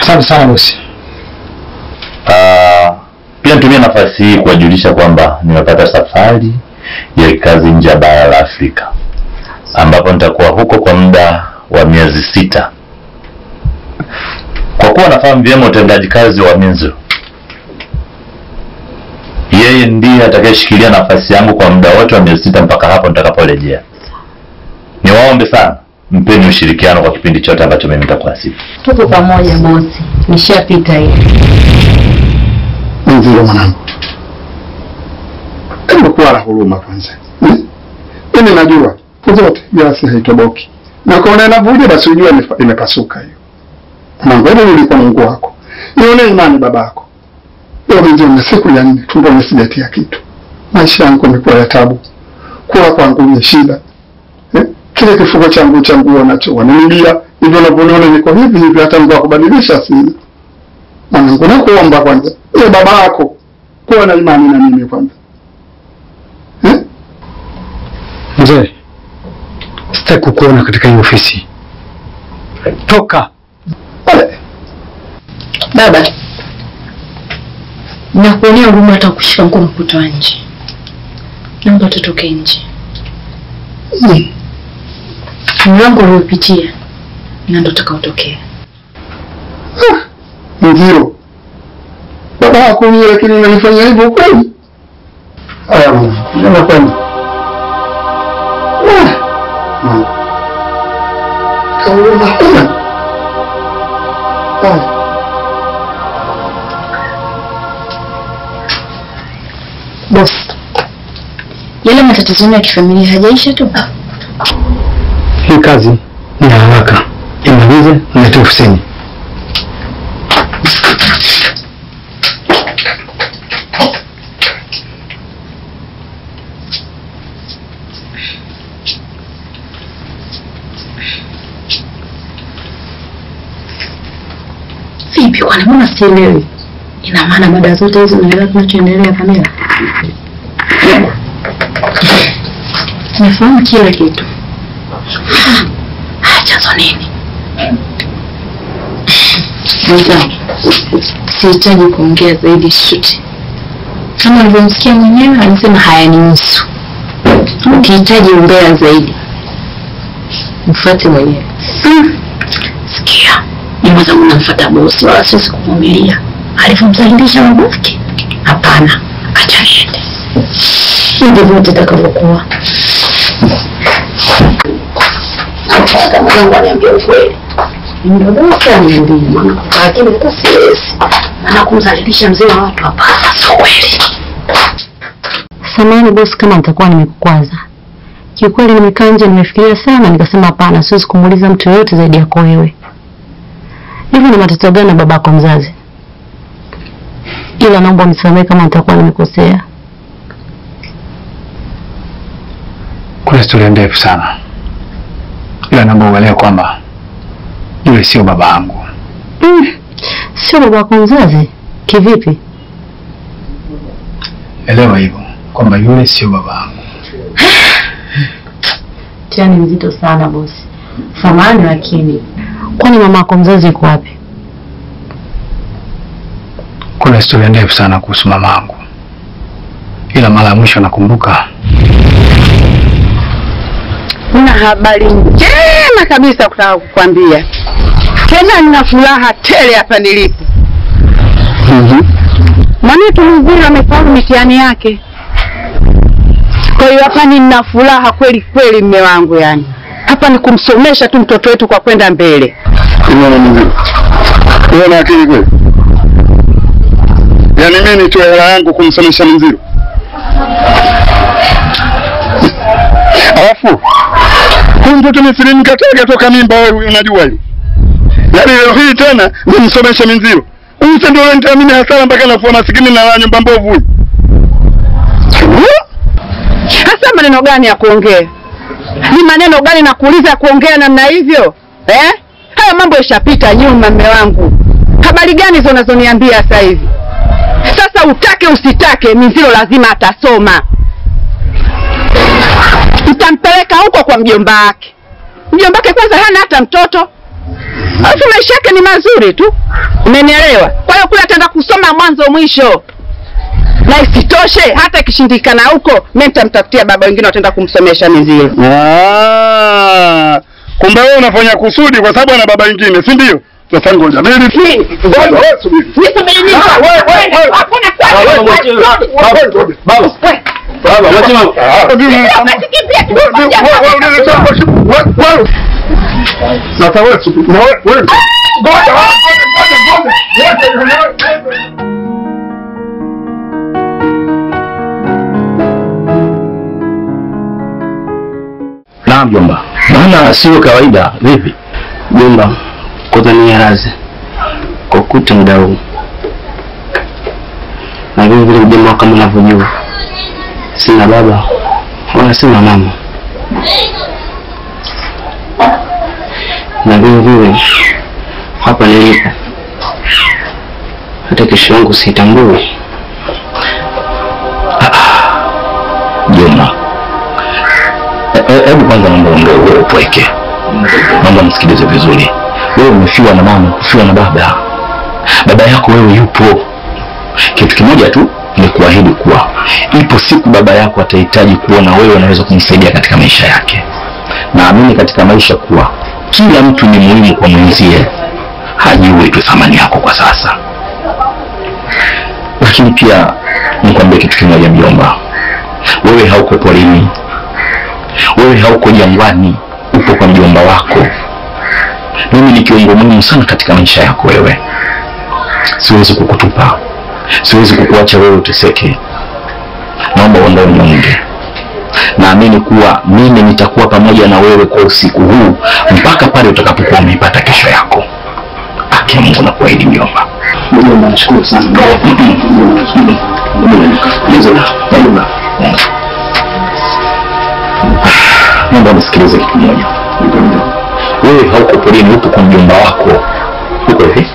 Asante sana bosi. Pia nitumie nafasi hii kuwajulisha kwamba nimepata safari ya kazi nje ya bara la Afrika, ambapo nitakuwa huko kwa muda wa miezi 6. Kwa kuwa nafahamu vyema utendaji kazi wa Minziro, yeye ndiye atakayeshikilia nafasi yangu kwa muda wote wa miezi 6 mpaka hapo nitakaporejea. Niwaombe sana mpeni ushirikiano kwa kipindi chote ambacho mimi nitakuwa sipo. Tuko pamoja bosi. Nishapita hivi. Minziro mwanangu, hebu kuwa na huruma kwanza. Mimi najua zote glasi haitoboki, na ukaona inavuja basi ujue imepasuka hiyo. Mwanangu, hebu ulikuwa Mungu wako, nione imani babako. Leo ndio na siku ya 4 tumboni sijatia kitu. Maisha yangu yamekuwa ya tabu, kula kwangu ni shida. Kile kifuko changu wanacho wananilia hivyo, unavyoona niko hivi hata mtu akubadilisha sina. Mwanangu, nakuomba kwanza, baba yako kuwa na imani na mimi kwanza. Mzee, sitaki kukuona katika hii ofisi. Toka. Baba, Na kuonea huruma hata kushika mkono kutoa nje. Naomba tutoke nje. Mlango uliopitia na ndo utakaotokea. Nziro. Baba yako ni lakini unanifanya hivyo kweli? Haya mama, nenda kwenda. Boss. Yale matatizo ya kifamilia hajaisha tu. Hii kazi ni haraka. Imalize na ofisini. Vipi kwani mbona sielewi? Ina maana baada zote hizo unaelewa kinachoendelea Pamela? Nafahamu kila kitu. Chanzo nini? Mwenzangu, sihitaji kuongea zaidi shuti. Kama ulivyomsikia mwenyewe alisema hayanihusu. Ukihitaji umbea zaidi, mfuate mwenyewe. Sikia, ni mwenzangu namfuata bosi wala siwezi kuvumilia. Alivyomsalimisha babake. Hapana, acha niende. Ndivyo vyote itakavyokuwa. Kama zangu aniambia ukweli. Ndio bosi aniambia maana kwa akili hata siwezi. Maana kumzalilisha mzee wa watu hapana, sio kweli. Samahani bosi kama nitakuwa nimekukwaza. Kiukweli nimekaa nje nimefikiria sana nikasema hapana siwezi kumuuliza mtu yote zaidi yako wewe. Hivi ni matatizo gani na babako mzazi? Ila naomba unisamehe kama nitakuwa nimekosea. Kuna historia ndefu sana. Ila naomba uelewe kwamba yule sio baba yangu. Sio babako mzazi? Kivipi? Elewa hivyo kwamba yule sio baba yangu. Tiani mzito sana bosi. Samahani lakini kwani mamako mzazi yuko wapi? Kuna historia ndefu sana kuhusu mamangu. Ila mara ya mwisho nakumbuka. Kuna habari njema kabisa kutaka kukwambia. Tena nina furaha tele hapa nilipo. Mwanetu Mziro amefaulu mitihani yake. Kwa hiyo hapa nina furaha kweli kweli mume wangu yani. Hapa ni kumsomesha tu mtoto wetu kwa kwenda mbele. Unaona akili kweli? Yaani mimi nitoe hela yangu kumsomesha Mziro. Alafu huyu mtoto Misri nikatega toka mimba wewe unajua hiyo. Yaani leo hii tena nimsomeshe Mziro. Huyu ndio nitaamini hasara mpaka nafua masikini na nyumba mbovu. Hasa maneno gani ya kuongea? Ni maneno gani na kuuliza kuongea namna hivyo? Haya mambo yashapita nyuma mume wangu. Habari gani hizo unazoniambia sasa hivi? Sasa utake usitake Mziro lazima atasoma. Utampeleka huko kwa mjomba wake. Mjomba wake kwanza hana hata mtoto. Alafu maisha yake ni mazuri tu. Umenielewa? Kwa hiyo kule ataenda kusoma mwanzo mwisho. Na isitoshe hata ikishindikana huko mimi nitamtafutia baba wengine wataenda kumsomesha Mziro. Kumbe wewe unafanya kusudi kwa sababu ana baba wengine, si ndio? Sasa ngoja mimi ngoja wewe subiri. Nisubiri nini? Hakuna baba. Baba, wacha mama. Sasa wewe subiri. Wewe. Ngoja. Naam jomba. Maana sio kawaida. Vipi? Jomba, kwanza ni harazi. Kwa kuta muda huu. Na vile vile jomba kama unavyojua. Sina baba wala sina mama. Na vile vile hapa nilipo. Hata kesho yangu sitambui. Jomba. Hebu kwanza naomba wewe upweke. Naomba msikilize vizuri. Wewe umefiwa na mama, umefiwa na baba. Baba yako wewe yupo. Kitu kimoja tu ni kuahidi kuwa ipo siku baba yako atahitaji kuona wewe unaweza kumsaidia katika maisha yake. Naamini katika maisha kuwa kila mtu ni muhimu kwa mwenzie, hajui tu thamani yako kwa sasa. Lakini pia nikwambie kitu kimoja mjomba, wewe hauko porini, wewe hauko jangwani, upo kwa mjomba wako. Mimi ni kiungo muhimu sana katika maisha yako wewe. Siwezi kukutupa, siwezi kukuacha wewe uteseke. Naomba uondoe nyonge. Naamini kuwa mimi nitakuwa pamoja na wewe kwa usiku huu mpaka pale utakapokuwa umeipata kesho yako. Aki Mungu na kuahidi mjomba. Mjomba, nashukuru sana. Naomba nisikilize kitu moja. Wewe hauko porini, upo kwa mjomba wako. Uko hivi?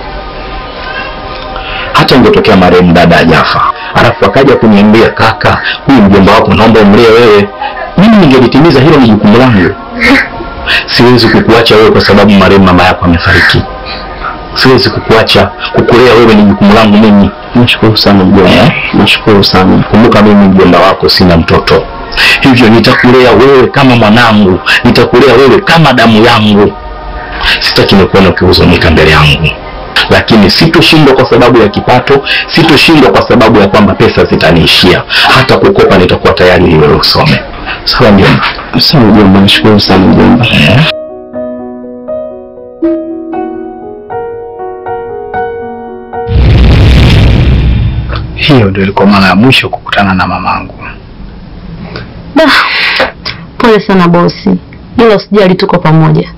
Hata ingetokea marehemu dada ajafa, alafu akaja kuniambia kaka, huyu mjomba wako naomba umlee wewe, mimi ningelitimiza hilo, ni jukumu langu. Siwezi kukuacha wewe kwa sababu marehemu mama yako amefariki. Siwezi kukuacha, kukulea wewe ni jukumu langu mimi. Nashukuru sana mjomba. Nashukuru sana. Kumbuka mimi mjomba wako sina mtoto. Hivyo nitakulea wewe kama mwanangu, nitakulea wewe kama damu yangu. Sitaki nikuone ukihuzunika mbele yangu. Lakini sitoshindwa kwa sababu ya kipato, sitoshindwa kwa sababu ya kwamba pesa zitaniishia. Hata kukopa nitakuwa tayari ili usome. Sawa mjomba? Sawa mjomba, nashukuru sana mjomba. Hiyo ndio ilikuwa mara ya mwisho kukutana na mamangu. Pole sana bosi. Ila usijali, tuko pamoja.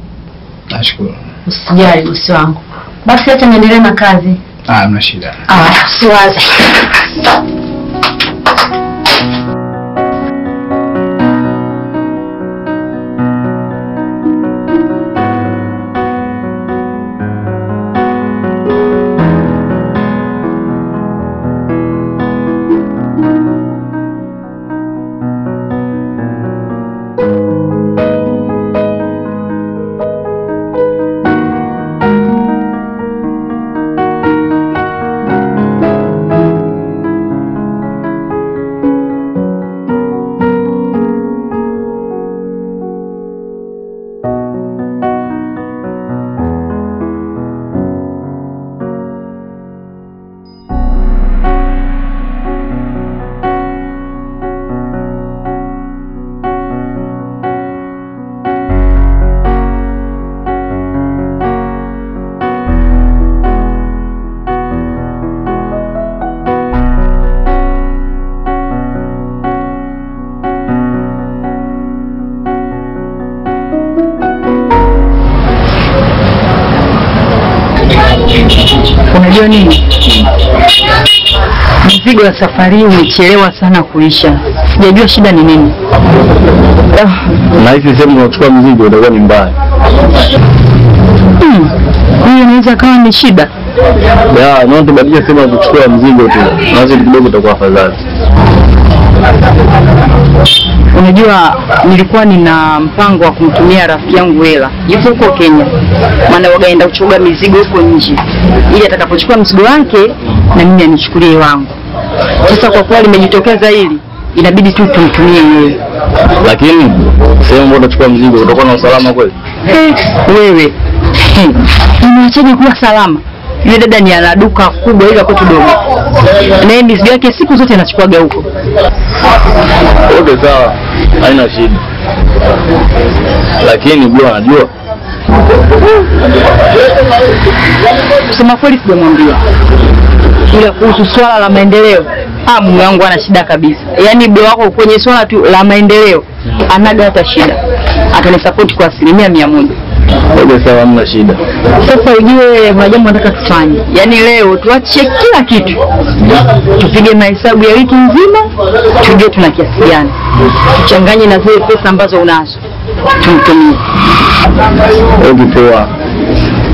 Nashukuru. Usijali bosi wangu. Basi acha niendelee na kazi. Hamna shida. Siwazi. Unajua nini? Mzigo wa safari umechelewa sana kuisha. Sijajua shida ni nini. Na hivi sehemu unachukua mzigo utakuwa ni mbaya. Hiyo inaweza kawa ni shida. Ya, naona tubadilishe sehemu ya kuchukua mzigo tu. Nazo kidogo itakuwa afadhali. Unajua nilikuwa nina mpango wa kumtumia rafiki yangu hela. Yuko huko Kenya. Maana wagaenda kuchukua mizigo huko nje. Ili atakapochukua mzigo wake na mimi anichukulie wangu. Sasa kwa kuwa limejitokeza hili, inabidi tu tumtumie yeye. Lakini sehemu ambayo unachukua mzigo utakuwa na usalama kweli? Wewe. Nimeachaje kuwa salama? Yule dada ni ana duka kubwa ile kwetu dogo. Na yeye mizigo yake siku zote anachukuaga huko. Okay, sawa. Haina shida. Lakini bwana anajua. Kusema kweli sijamwambia. Ile kuhusu swala la maendeleo. Mume wangu ana shida kabisa. Yaani bro wako kwenye swala tu la maendeleo anaga hata shida. Atanisupport kwa 100%. Okay, sawa, hamna shida. Sasa ujue majambo nataka tufanye. Yaani leo tuache kila kitu. Tupige mahesabu ya wiki nzima, tujue tuna kiasi gani. Tuchanganye na zile pesa ambazo unazo. Tumtumie. Okay, poa.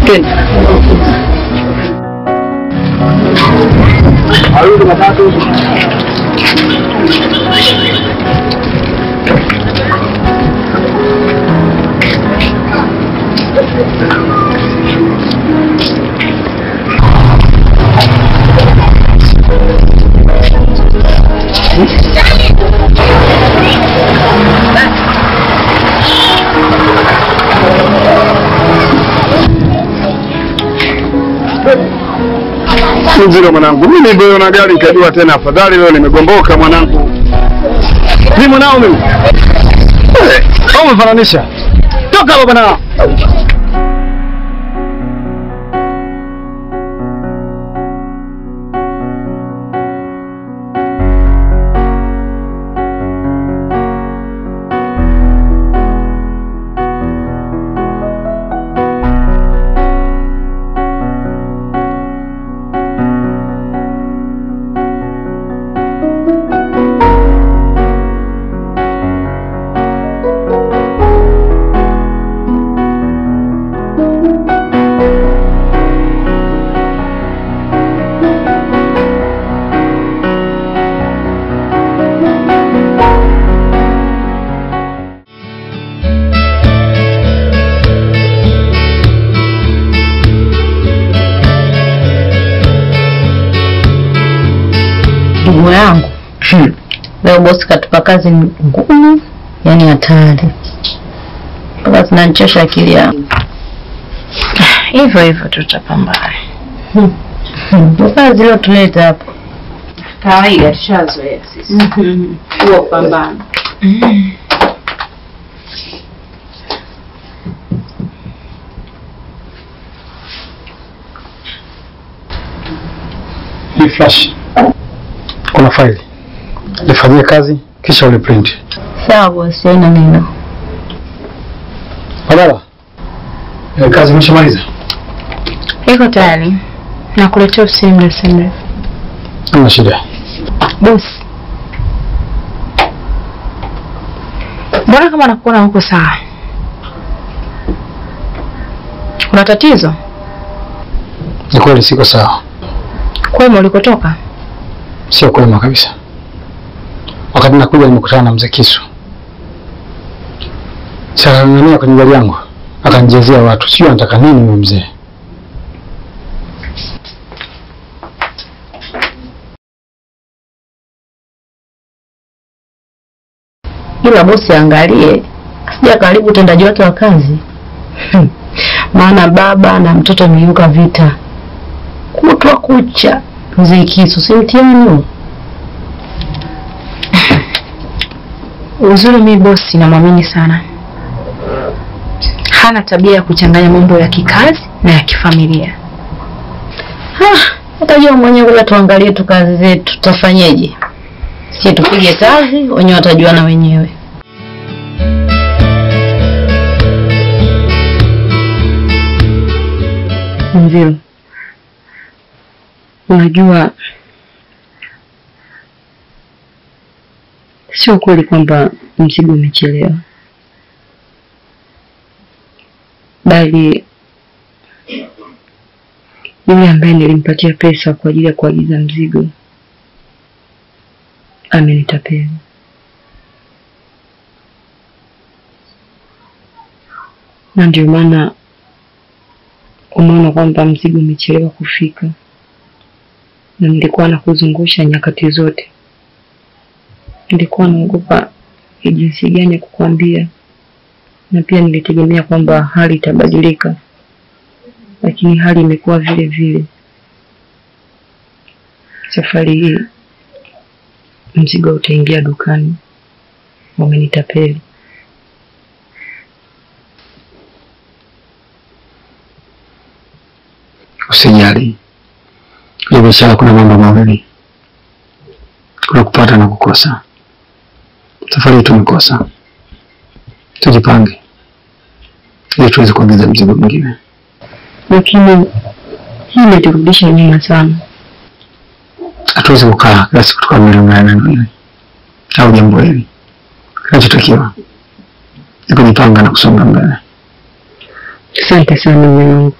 Twende. Mzilo mwanangu, mimi ndio na gari nikajua tena afadhali leo nimegomboka mwanangu. Mimi mwanao mimi. Au umefananisha? Toka baba na. Ndugu yangu, leo bosi katupa kazi ngumu, yani hatari. Mpaka zinanichosha akili yangu. Hivyo hivyo tutapambana. Kazi leo tuleta hapa. Kawaida tushazoea sisi. Huo pambana. Hii flash. Kuna faili. Nifanyie kazi kisha ule print. Sawa bosi, haina neno. Badala. Kazi imeshamaliza. Iko tayari. Nakuletea ofisini muda si mrefu. Hamna shida. Bosi. Mbona kama nakuona huko sawa? Kuna tatizo? Ni kweli siko sawa. Kwema ulikotoka? Sio kwema kabisa. Wakati nakuja nimekutana na mzee Kisu. Sasa nania kwenye gari yangu. Akanijezea watu. Sio anataka nini huyo mzee. Ila bosi angalie asija karibu utendaji wake wa kazi. Maana baba na mtoto miuka vita. Kutwa kucha mzee Kisu si mtihani. Uzuri mimi bosi namwamini sana. Hana tabia ya kuchanganya mambo ya kikazi na ya kifamilia. Utajua mwenyewe, ngoja tuangalie tu kazi zetu tutafanyaje. Si tupige kazi, wenyewe watajuana wenyewe. Mzilo, unajua sio kweli kwamba mzigo umechelewa, bali yule ambaye nilimpatia pesa kwa ajili ya kuagiza mzigo amenitapeli. Na ndio maana unaona kwamba mzigo umechelewa kufika, na nilikuwa nakuzungusha nyakati zote. Nilikuwa naogopa jinsi gani ya kukuambia, na pia nilitegemea kwamba hali itabadilika, lakini hali imekuwa vile vile. Safari hii mzigo utaingia dukani, wamenitapeli. Usijali. Kwenye biashara kuna mambo mawili. Kuna kupata na kukosa. Safari tumekosa. Tujipange ili tuweze kuongeza mzigo mwingine. Lakini hii imeturudisha nyuma sana. Hatuwezi kukaa kila siku tukamwona neno hili au jambo hili. Kinachotakiwa ni kujipanga na kusonga mbele. Asante sana mume wangu.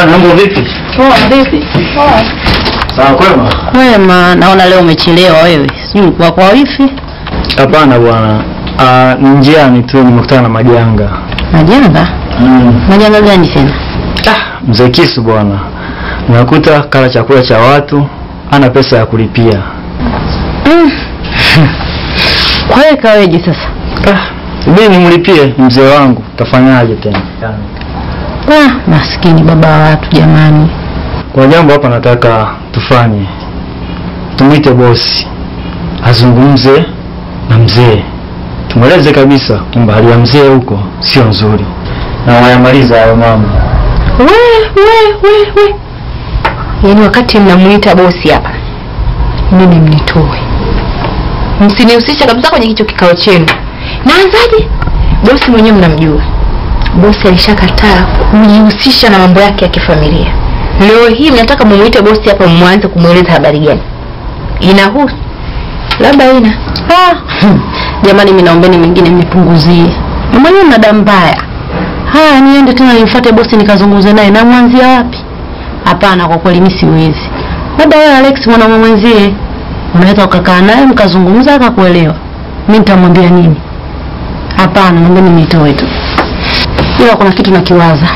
Bwana, mambo vipi? Poa, vipi? Poa. Sawa kwema? Wema, naona leo umechelewa wewe. Sijui ulikuwa kwa wifi? Hapana bwana. Njiani tu nimekutana na majanga. Majanga? Majanga gani tena? Mzee Kisu bwana. Nakuta kala chakula cha watu, ana pesa ya kulipia. Kwa hiyo kaweje sasa? Mimi nimlipie mzee wangu, tafanyaje tena? Maskini baba wa watu jamani. Kwa jambo hapa nataka tufanye. Tumwite bosi azungumze na mzee. Tumweleze kabisa kwamba hali ya mzee huko sio nzuri. Na wayamaliza hayo mambo. We. Yaani wakati mnamuita bosi hapa, mimi mnitoe. Msinihusisha kabisa kwenye hicho kikao chenu. Naanzaje? Bosi mwenyewe mnamjua. Bosi alishakataa kujihusisha na mambo yake ya kifamilia. Leo hii mnataka mumuite bosi hapa mwanze kumueleza habari gani? Inahusu? Labda ina. Jamani, mimi naombeni mengine mnipunguzie. Mwenyewe mna damu mbaya. Niende tena nimfuate bosi nikazungumze naye, na mwanzia wapi? Hapana, kwa kweli mimi siwezi. Labda wewe Alex mwanaume mwenzie unaweza ukakaa naye mkazungumza akakuelewa. Mimi nitamwambia nini? Hapana, naomba nitoe tu. Ila kuna kitu nakiwaza.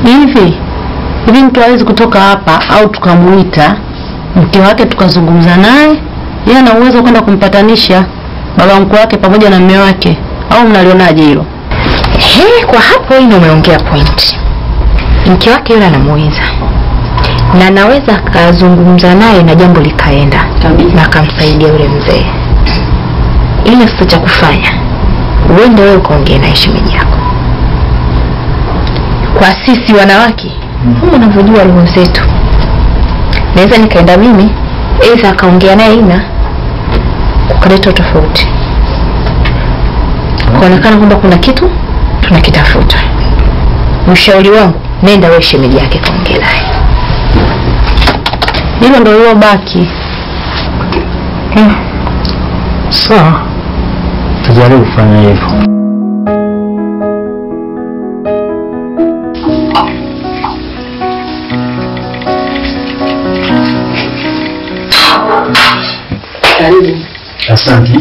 Hivi mtu hawezi kutoka hapa au tukamuita mke wake tukazungumza naye? Yeye ana uwezo kwenda kumpatanisha baba mkwe wake pamoja na mume wake, au mnalionaje hilo? Kwa hapo ina umeongea point. Mke wake yule anamuweza. Na anaweza kuzungumza naye na jambo likaenda na akamsaidia yule mzee. Ile sasa cha kufanya, uende wewe ukaongee na shemeji yako. Kwa sisi wanawake, unavyojua roho zetu. Naweza nikaenda mimi, aidha akaongea naye ina kukaleta tofauti. Kuonekana kwamba kuna kitu tunakitafuta. Ushauri wangu, nenda wewe shemeji yake kaongea naye. Hilo ndio lilobaki. Sawa. Tujaribu kufanya hivyo. Karibu. Asante.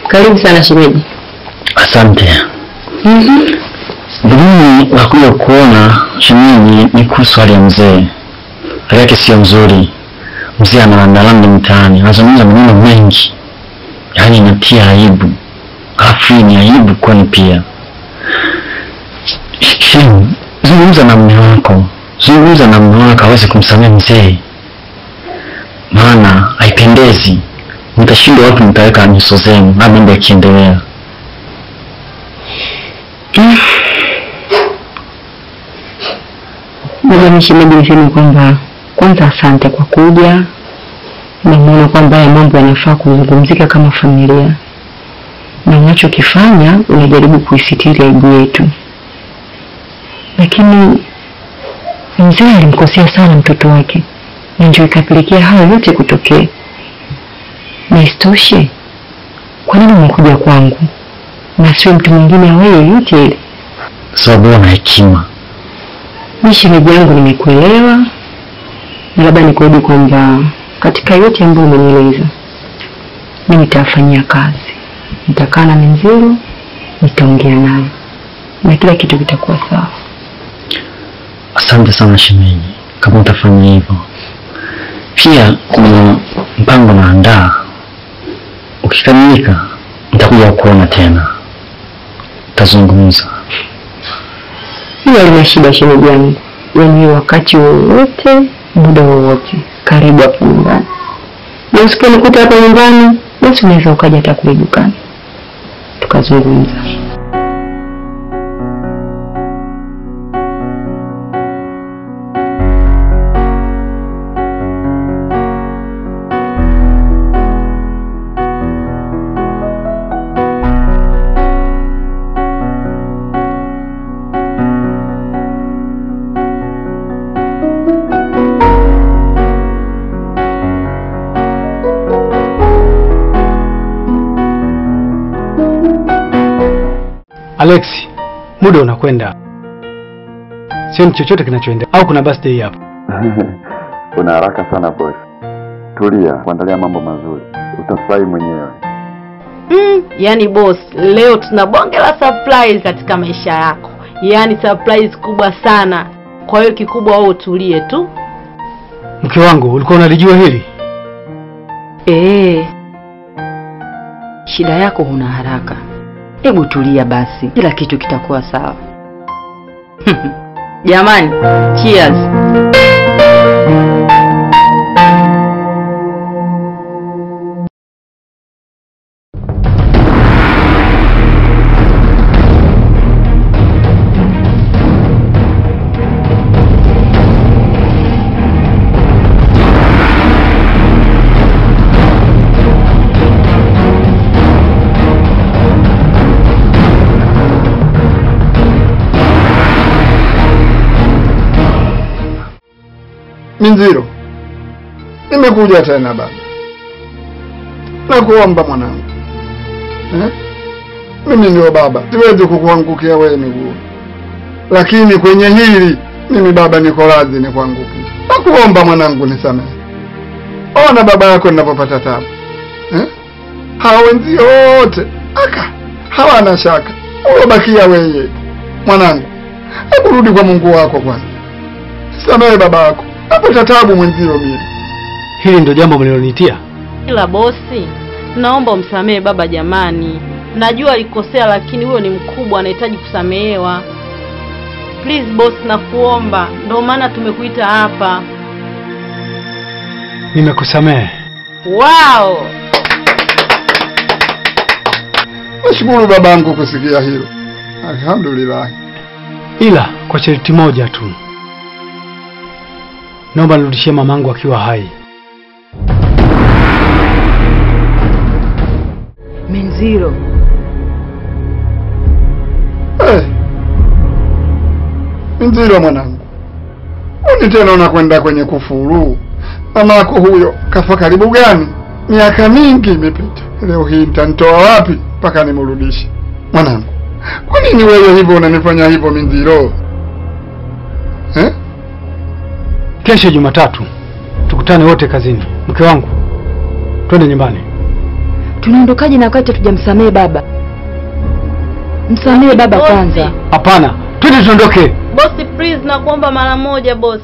Karibu sana shemeji. Asante. Mimi nakuja kuona shemeji ni kuhusu hali ya mzee. Hali yake sio nzuri. Mzee analandalanda mtaani, anazungumza maneno mengi. Yaani inatia aibu. Alafu ni aibu kwani pia. Zungumza na mume wako. Zungumza na mume wako aweze kumsamehe mzee. Maana haipendezi. Mtashindwa watu mtaweka nyuso zenu na mambo yakiendelea. Mimi shemeji niseme kwamba kwanza asante kwa kuja. Naona kwamba haya mambo yanafaa kuzungumzika kama familia. Na unachokifanya unajaribu kuisitiri aibu yetu. Lakini mzee alimkosea sana mtoto wake. Na ndio ikapelekea hayo yote kutokea. Na isitoshe, kwa nini umekuja kwangu na sio mtu mwingine awaye yote ile? Sababu una hekima. Mimi shemeji yangu nimekuelewa. Na labda nikuahidi kwamba katika yote ambayo umenieleza mimi nitafanyia kazi. Nitakaa na Menziro, nitaongea naye. Na kila kitu kitakuwa sawa. Asante sana shemeji, kama utafanya hivyo. Pia kuna mpango naandaa. Ukikamilika nitakuja kuona tena. Tazungumza. Hiyo halina shida shemeji yangu. Yaani wakati wowote, muda wowote, karibu hapa nyumbani. Na usiponikuta hapa nyumbani, basi unaweza ukaja hata kule dukani. Tukazungumza. Muda unakwenda. Sioni chochote kinachoenda. Au kuna birthday hapa? Una haraka sana boss. Tulia, kuandalia mambo mazuri. Utafurahi mwenyewe. Yani boss, leo tuna bonge la surprise katika maisha yako. Yani surprise kubwa sana. Kwa hiyo kikubwa wewe utulie tu. Mke wangu, ulikuwa unalijua hili? Shida yako huna haraka. Hebu tulia basi. Kila kitu kitakuwa sawa. Jamani, cheers. Minziro, nimekuja tena baba. Nakuomba mwanangu. Mimi ndio baba, siwezi kukuangukia wewe miguu. Lakini kwenye hili mimi baba niko radhi nikuangukie. Nakuomba mwanangu nisamehe. Ona baba yako ninapopata tabu. Hao wenzio wote hawana shaka. Ulobakia wewe. Mwanangu, hebu rudi kwa Mungu wako kwanza. Samehe baba yako. Napata tabu mwenzio mimi. Hili ndio jambo mlilonitia? Ila bosi, naomba umsamehe baba jamani. Najua alikosea lakini huyo ni mkubwa anahitaji kusamehewa. Please boss, nakuomba. Ndio maana tumekuita hapa. Nimekusamehe. Wow! Nashukuru babangu kusikia hilo. Alhamdulillah. Ila kwa sharti moja tu. Naomba nirudishie mamangu akiwa hai. Minziro. Minziro mwanangu. Uni tena unakwenda kwenye kufuru. Mamako huyo kafa karibu gani? Miaka mingi imepita. Leo hii nitanitoa wapi mpaka nimrudishe? Mwanangu, kwa nini wewe hivyo unanifanya hivyo Minziro? Kesho Jumatatu tukutane wote kazini. Mke wangu, twende nyumbani. Tunaondokaje na wakati tujamsamehe baba? Msamehe baba kwanza. Hapana, twende tuondoke. Boss please, nakuomba mara moja boss.